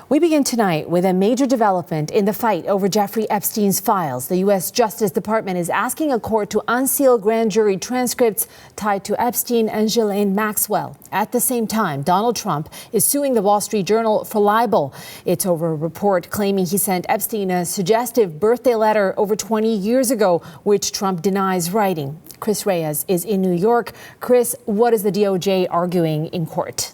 We begin tonight with a major development in the fight over Jeffrey Epstein's files. The U.S. Justice Department is asking a court to unseal grand jury transcripts tied to Epstein and Ghislaine Maxwell. At the same time, Donald Trump is suing the Wall Street Journal for libel. It's over a report claiming he sent Epstein a suggestive birthday letter over 20 years ago, which Trump denies writing. Chris Reyes is in New York. Chris, what is the DOJ arguing in court?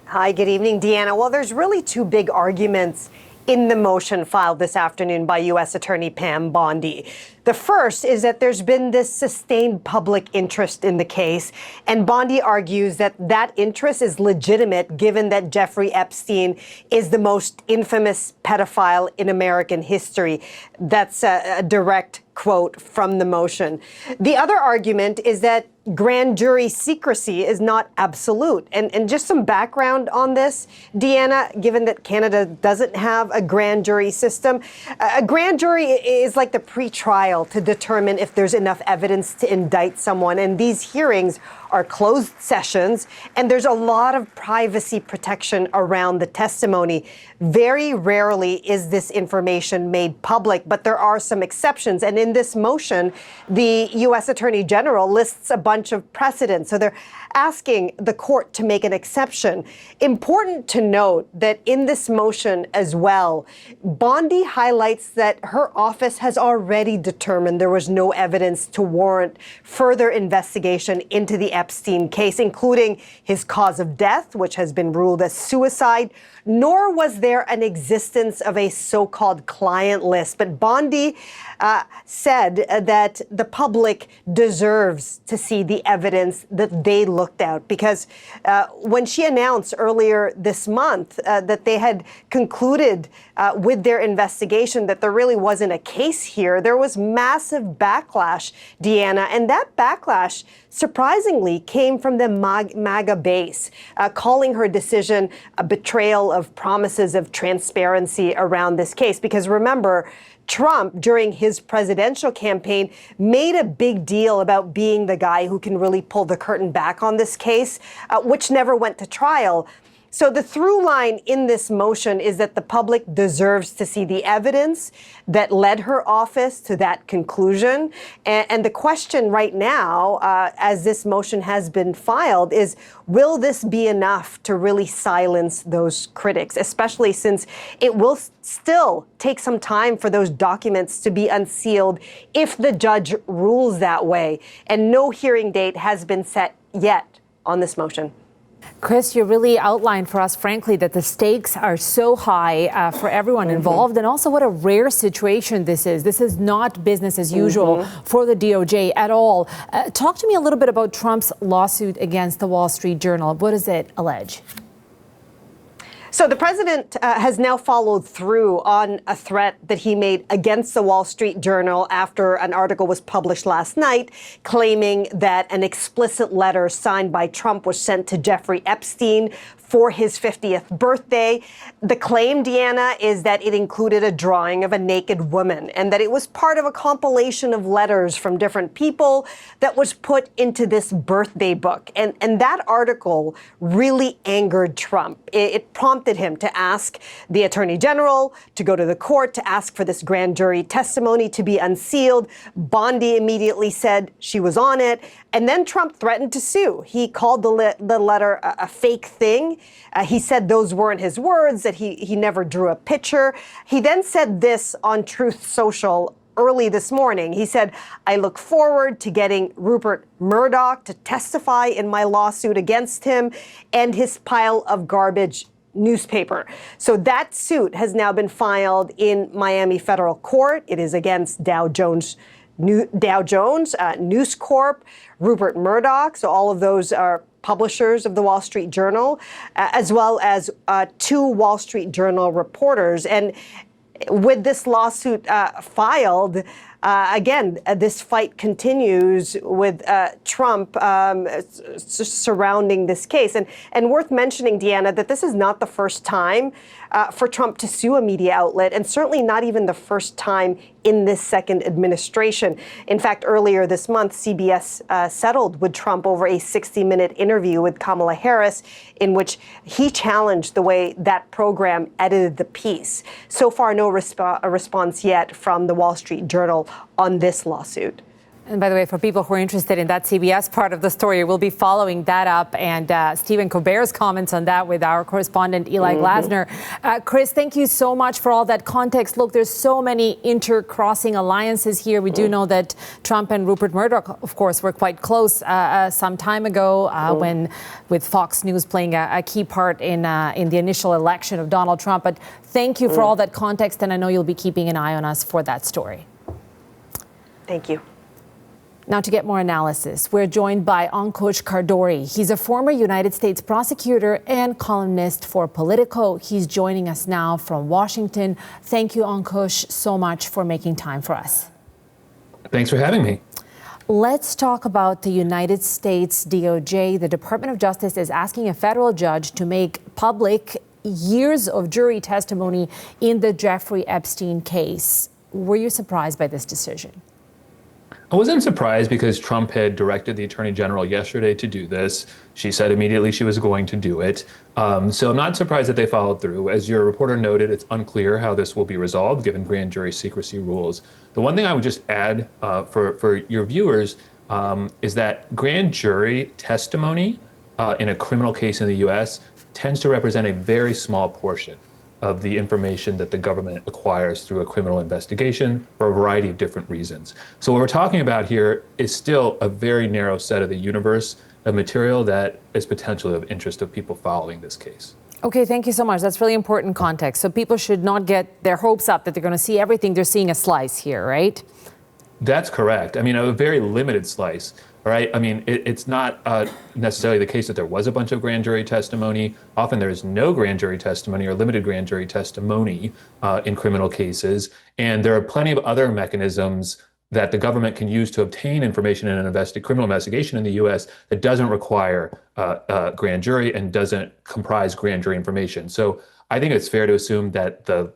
Hi, good evening, Deanna. Well, there's really two big arguments in the motion filed this afternoon by U.S. Attorney Pam Bondi. The first is that there's been this sustained public interest in the case, and Bondi argues that that interest is legitimate given that Jeffrey Epstein is the most infamous pedophile in American history. That's a direct quote from the motion. The other argument is that grand jury secrecy is not absolute. And just some background on this, Deanna, given that Canada doesn't have a grand jury system, a grand jury is like the pre-trial to determine if there's enough evidence to indict someone. And these hearings are closed sessions, and there's a lot of privacy protection around the testimony. Very rarely is this information made public, but there are some exceptions. And in this motion, the U.S. Attorney General lists a bunch of precedents. So they're asking the court to make an exception. Important to note that in this motion as well, Bondi highlights that her office has already determined there was no evidence to warrant further investigation into the Epstein case, including his cause of death, which has been ruled as suicide, nor was there an existence of a so-called client list. But Bondi said that the public deserves to see the evidence that they looked at, because when she announced earlier this month that they had concluded with their investigation that there really wasn't a case here, there was massive backlash, Deanna, and that backlash surprisingly came from the MAGA base, calling her decision a betrayal of promises of transparency around this case. Because remember, Trump, during his presidential campaign, made a big deal about being the guy who can really pull the curtain back on this case, which never went to trial. So the through line in this motion is that the public deserves to see the evidence that led her office to that conclusion. And the question right now, as this motion has been filed, is will this be enough to really silence those critics, especially since it will still take some time for those documents to be unsealed if the judge rules that way. And no hearing date has been set yet on this motion. Chris, you really outlined for us, frankly, that the stakes are so high for everyone involved, and also what a rare situation this is. This is not business as usual for the DOJ at all. Talk to me a little bit about Trump's lawsuit against the Wall Street Journal. What does it allege? So the president has now followed through on a threat that he made against the Wall Street Journal after an article was published last night claiming that an explicit letter signed by Trump was sent to Jeffrey Epstein for his 50th birthday. The claim, Deanna, is that it included a drawing of a naked woman and that it was part of a compilation of letters from different people that was put into this birthday book. And that article really angered Trump. It prompted him to ask the Attorney General to go to the court to ask for this grand jury testimony to be unsealed. Bondi immediately said she was on it. And then Trump threatened to sue. He called the letter a fake thing. He said those weren't his words, that he never drew a picture. He then said this on Truth Social early this morning. He said, "I look forward to getting Rupert Murdoch to testify in my lawsuit against him and his pile of garbage newspaper." So that suit has now been filed in Miami federal court. It is against Dow Jones, News Corp, Rupert Murdoch. So all of those are publishers of the Wall Street Journal, as well as two Wall Street Journal reporters. And with this lawsuit filed, again, this fight continues with Trump surrounding this case. And worth mentioning, Deanna, that this is not the first time for Trump to sue a media outlet, and certainly not even the first time in this second administration. In fact, earlier this month, CBS settled with Trump over a 60-minute interview with Kamala Harris, in which he challenged the way that program edited the piece. So far, no response yet from the Wall Street Journal on this lawsuit. And by the way, for people who are interested in that CBS part of the story, we'll be following that up, and Stephen Colbert's comments on that with our correspondent Eli Glasner. Chris, thank you so much for all that context. Look, there's so many intercrossing alliances here. We do know that Trump and Rupert Murdoch, of course, were quite close some time ago when with Fox News playing a key part in the initial election of Donald Trump. But thank you for all that context, and I know you'll be keeping an eye on us for that story. Thank you. Now, to get more analysis, we're joined by Ankush Khardori. He's a former United States prosecutor and columnist for Politico. He's joining us now from Washington. Thank you, Ankush, so much for making time for us. Thanks for having me. Let's talk about the United States DOJ. The Department of Justice is asking a federal judge to make public years of jury testimony in the Jeffrey Epstein case. Were you surprised by this decision? I wasn't surprised because Trump had directed the Attorney General yesterday to do this. She said immediately she was going to do it. So I'm not surprised that they followed through. As your reporter noted, it's unclear how this will be resolved given grand jury secrecy rules. The one thing I would just add for your viewers is that grand jury testimony in a criminal case in the U.S. tends to represent a very small portion of the information that the government acquires through a criminal investigation for a variety of different reasons. So what we're talking about here is still a very narrow set of the universe of material that is potentially of interest of people following this case. Okay, thank you so much. That's really important context. So people should not get their hopes up that they're going to see everything. They're seeing a slice here, right? That's correct. I mean, a very limited slice. All right. I mean, it's not necessarily the case that there was a bunch of grand jury testimony. Often there is no grand jury testimony or limited grand jury testimony in criminal cases. And there are plenty of other mechanisms that the government can use to obtain information in an criminal investigation in the U.S. that doesn't require grand jury and doesn't comprise grand jury information. So I think it's fair to assume that the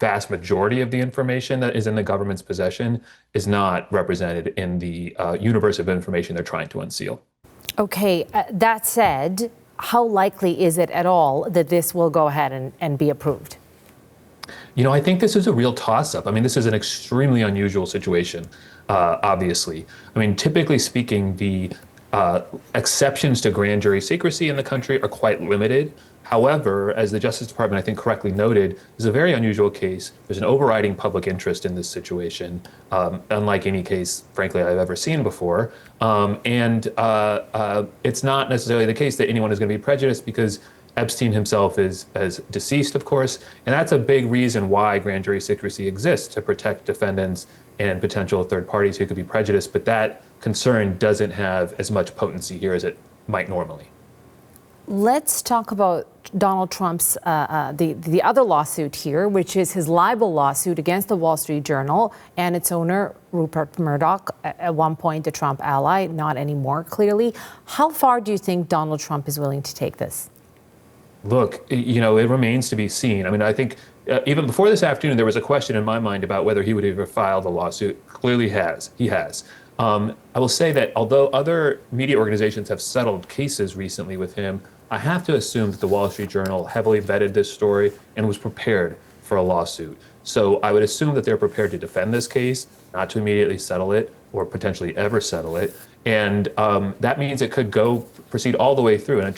vast majority of the information that is in the government's possession is not represented in the universe of information they're trying to unseal. Okay, that said, how likely is it at all that this will go ahead and be approved? You know, I think this is a real toss-up. I mean, this is an extremely unusual situation, obviously. I mean, typically speaking, the exceptions to grand jury secrecy in the country are quite limited. However, as the Justice Department, I think, correctly noted, this is a very unusual case. There's an overriding public interest in this situation, unlike any case, frankly, I've ever seen before. And it's not necessarily the case that anyone is going to be prejudiced because Epstein himself is deceased, of course. And that's a big reason why grand jury secrecy exists, to protect defendants and potential third parties who could be prejudiced. But that concern doesn't have as much potency here as it might normally. Let's talk about Donald Trump's, the other lawsuit here, which is his libel lawsuit against the Wall Street Journal and its owner, Rupert Murdoch, at one point a Trump ally, not anymore, clearly. How far do you think Donald Trump is willing to take this? Look, you know, it remains to be seen. I mean, I think even before this afternoon, there was a question in my mind about whether he would ever file the lawsuit. Clearly he has. I will say that although other media organizations have settled cases recently with him, I have to assume that the Wall Street Journal heavily vetted this story and was prepared for a lawsuit. So I would assume that they're prepared to defend this case, not to immediately settle it or potentially ever settle it. And that means it could proceed all the way through. And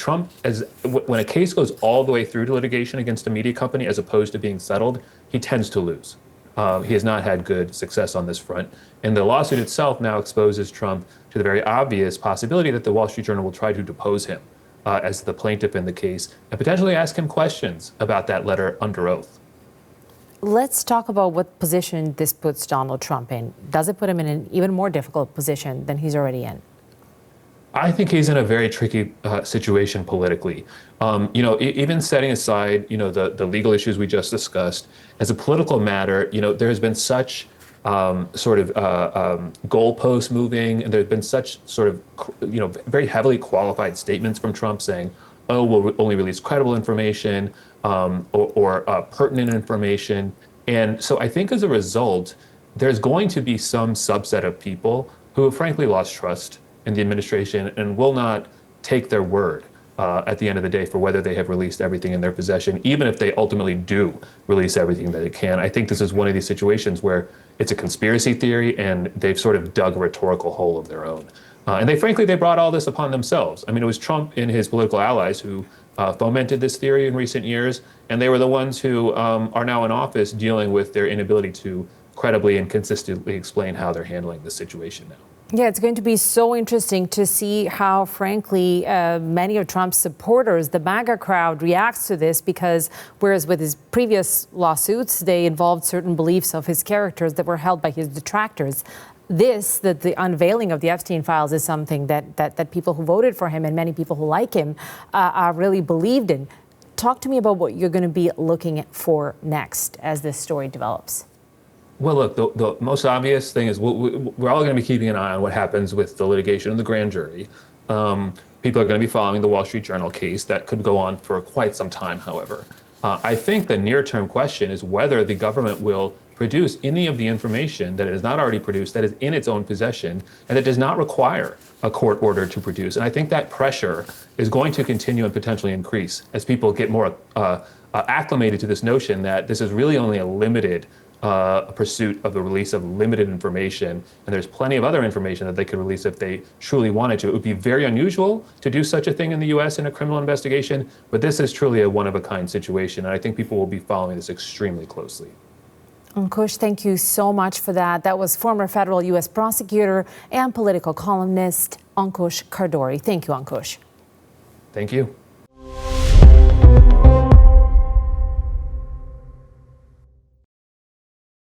when a case goes all the way through to litigation against a media company as opposed to being settled, he tends to lose. He has not had good success on this front. And the lawsuit itself now exposes Trump to the very obvious possibility that the Wall Street Journal will try to depose him as the plaintiff in the case and potentially ask him questions about that letter under oath. Let's talk about what position this puts Donald Trump in. Does it put him in an even more difficult position than he's already in? I think he's in a very tricky situation politically. You know, even setting aside, you know, the legal issues we just discussed, as a political matter, you know, there has been such goalposts moving, and there's been such sort of, very heavily qualified statements from Trump saying, "Oh, we'll only release credible information or pertinent information." And so I think as a result, there's going to be some subset of people who have frankly lost trust in the administration and will not take their word at the end of the day for whether they have released everything in their possession, even if they ultimately do release everything that it can. I think this is one of these situations where it's a conspiracy theory and they've sort of dug a rhetorical hole of their own. And they brought all this upon themselves. I mean, it was Trump and his political allies who fomented this theory in recent years, and they were the ones who are now in office dealing with their inability to credibly and consistently explain how they're handling the situation now. Yeah, it's going to be so interesting to see how, frankly, many of Trump's supporters, the MAGA crowd, reacts to this, because whereas with his previous lawsuits, they involved certain beliefs of his characters that were held by his detractors. That the unveiling of the Epstein files is something that people who voted for him and many people who like him really believed in. Talk to me about what you're going to be looking for next as this story develops. Well, look, the most obvious thing is we're all going to be keeping an eye on what happens with the litigation in the grand jury. People are going to be following the Wall Street Journal case. That could go on for quite some time, however. I think the near-term question is whether the government will produce any of the information that it has not already produced, that is in its own possession, and that does not require a court order to produce. And I think that pressure is going to continue and potentially increase as people get more acclimated to this notion that this is really only a limited pursuit of the release of limited information, and there's plenty of other information that they could release if they truly wanted to. It would be very unusual to do such a thing in the U.S. in a criminal investigation, but this is truly a one-of-a-kind situation, and I think people will be following this extremely closely. Ankush, thank you so much for that. That was former federal U.S. prosecutor and political columnist Ankush Khardori. Thank you, Ankush. Thank you.